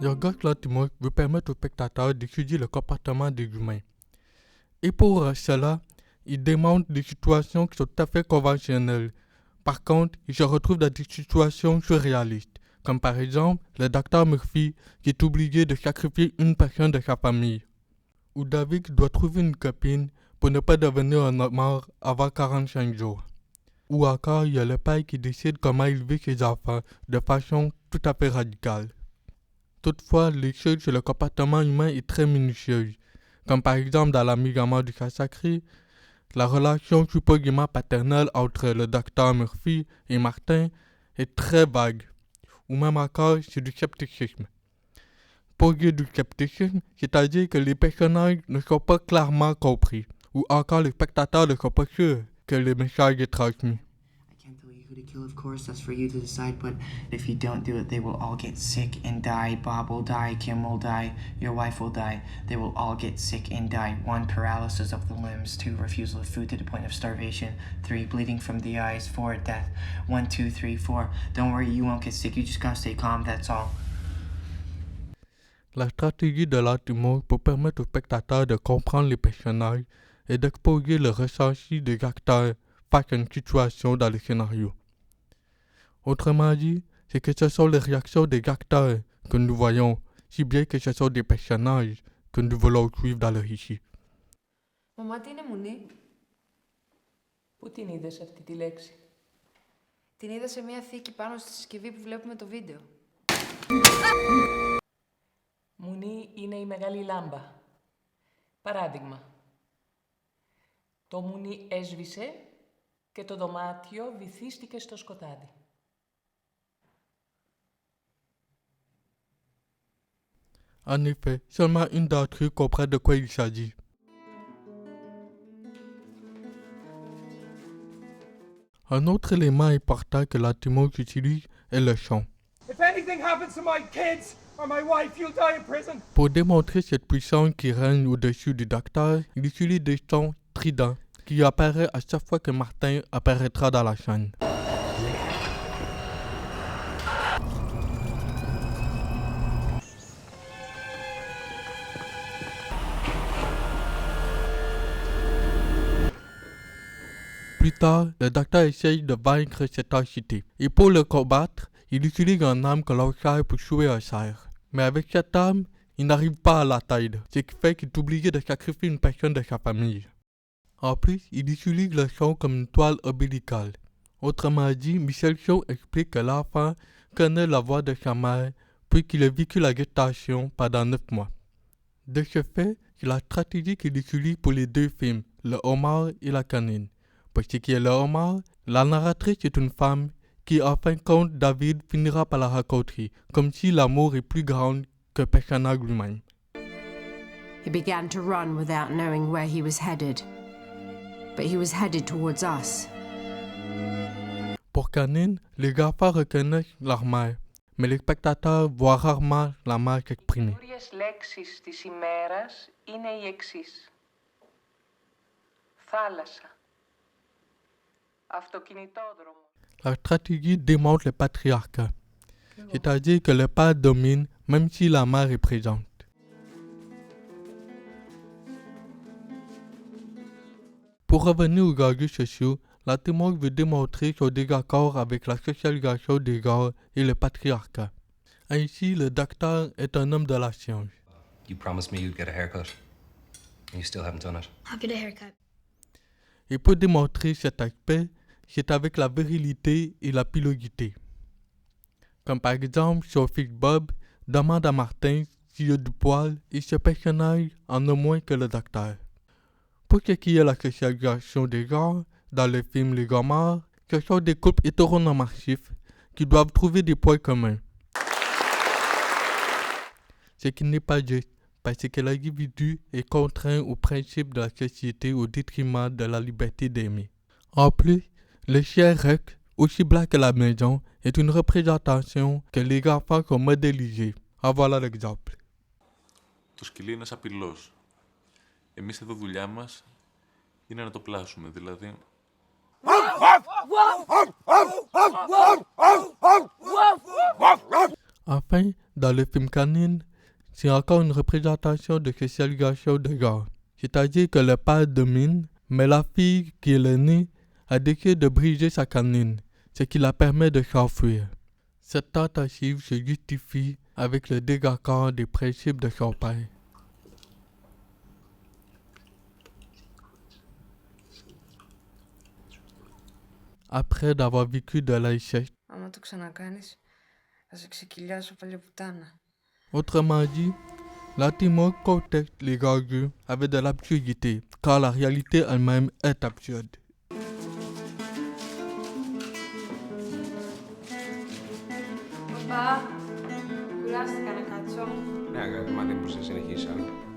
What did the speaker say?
Yorgos Lanthimos veut permettre aux spectateurs d'étudier le comportement des humains. Et pour cela, il démontre des situations qui sont tout à fait conventionnelles. Par contre, il se retrouve dans des situations surréalistes, comme par exemple le docteur Murphy qui est obligé de sacrifier une personne de sa famille, ou David qui doit trouver une copine pour ne pas devenir un homme mort avant 45 jours. Ou encore, il y a le père qui décide comment élever ses enfants de façon tout à fait radicale. Toutefois, l'étude sur le comportement humain est très minutieuse, comme par exemple dans la mise en mort du chat sacré, la relation supposément paternelle entre le docteur Murphy et Martin est très vague, ou même encore c'est du scepticisme. Pour dire du scepticisme, c'est-à-dire que les personnages ne sont pas clairement compris, ou encore les spectateurs ne sont pas sûrs que le message est transmis. Who to kill, of course, that's for you to decide, but if you don't do it, they will all get sick and die. Bob will die, Kim will die, your wife will die. They will all get sick and die. 1, paralysis of the limbs. 2, refusal of food to the point of starvation. 3, bleeding from the eyes. 4, death. 1, 2, 3, 4. Don't worry, you won't get sick, you just gotta stay calm, that's all. La stratégie de Lanthimos pour permettre aux spectateurs de comprendre les personnages et d'exposer le ressenti des acteurs face à une situation dans le scénario. Autrement dit, c'est que ce sont les réactions des acteurs que nous voyons, si bien que ce sont des personnages que nous voulons suivre dans le récit. Μαμά, τι είναι μουνή? Πού την είδες αυτή τη λέξη? Την είδα σε μια θήκη πάνω στη συσκευή που βλέπουμε το βίντεο. Μουνή είναι η μεγάλη λάμπα. Παράδειγμα. Το μουνί έσβησε και το δωμάτιο βυθίστηκε στο σκοτάδι. En effet, seulement une d'entre eux comprend de quoi il s'agit. Un autre élément important que Lanthimos utilise est le son. If anything happens to my kids or my wife, you'll die in prison. Pour démontrer cette puissance qui règne au-dessus du docteur, il utilise des sons stridents qui apparaissent à chaque fois que Martin apparaîtra dans la scène. Plus tard, le docteur essaye de vaincre cette entité, et pour le combattre, il utilise une arme que l'on sert pour tuer un cerf. Mais avec cette arme, il n'arrive pas à l'atteindre, ce qui fait qu'il est obligé de sacrifier une personne de sa famille. En plus, il utilise le son comme une toile ombilicale. Autrement dit, Michel Shaw explique que l'enfant connaît la voix de sa mère, puisqu'il a vécu la gestation pendant 9 mois. De ce fait, c'est la stratégie qu'il utilise pour les deux films, Le homard et La canine. Pour ce qui est le homard, la narratrice est une femme qui, en fin de compte, David finira par la rencontrer, comme si l'amour est plus grand que le personnage lui-même. He began to run without knowing where he was headed. But he was headed towards us. Pour Canine, les enfants reconnaissent leur mère, mais les spectateurs voient rarement la mère s'exprimer. Οι καινούριες λέξεις της ημέρας είναι οι εξής. Θάλασσα. Αυτοκινητόδρομο. La stratégie démontre le patriarcat, c'est-à-dire que le père domine même si la mère est présente. Pour revenir aux enjeux sociaux, Lanthimos veut démontrer son désaccord avec la socialisation des genres et le patriarcat. Ainsi, le docteur est un homme de la science. You promised me you'd get a haircut, and you still haven't done it. I'll get a haircut. Et pour démontrer cet aspect, c'est avec la virilité et la pilosité. Comme par exemple, son fils Bob demande à Martin s'il a du poil et ce personnage en a moins que le docteur. Pour ce qui est de la socialisation des genres, dans le film Les Gomards, ce sont des couples hétéronormatifs qui doivent trouver des points communs. Ce qui n'est pas juste, parce que l'individu est contraint aux principes de la société au détriment de la liberté d'aimer. En plus, le chien Rex, aussi blanc que la maison, est une représentation que les enfants sont modélisés. En voilà l'exemple. Το σκυλί είναι ένας απειλός. Εμείς εδώ δουλειά μας είναι να το πλάσουμε, δηλαδή... Enfin, dans le film Canine, c'est encore une représentation de cette segregation de genre. C'est-à-dire que le père domine, mais la fille qui est l'aînée a décidé de briser sa canine, ce qui la permet de s'enfuir. Cette tentative se justifie avec le désaccord des principes de son père. Après d'avoir vécu de l'inceste. Άμα το ξανακάνεις, θα σε ξεκυλιάσω παλιοπουτάνα. Autrement dit, la Timor conteste les enjeux avec de l'absurdité, car la réalité elle-même est absurde. Παπά, κουράστηκα να κάτσω. Ναι, αγάπη, μα δεν μπορείς να συνεχίσεις άλλο.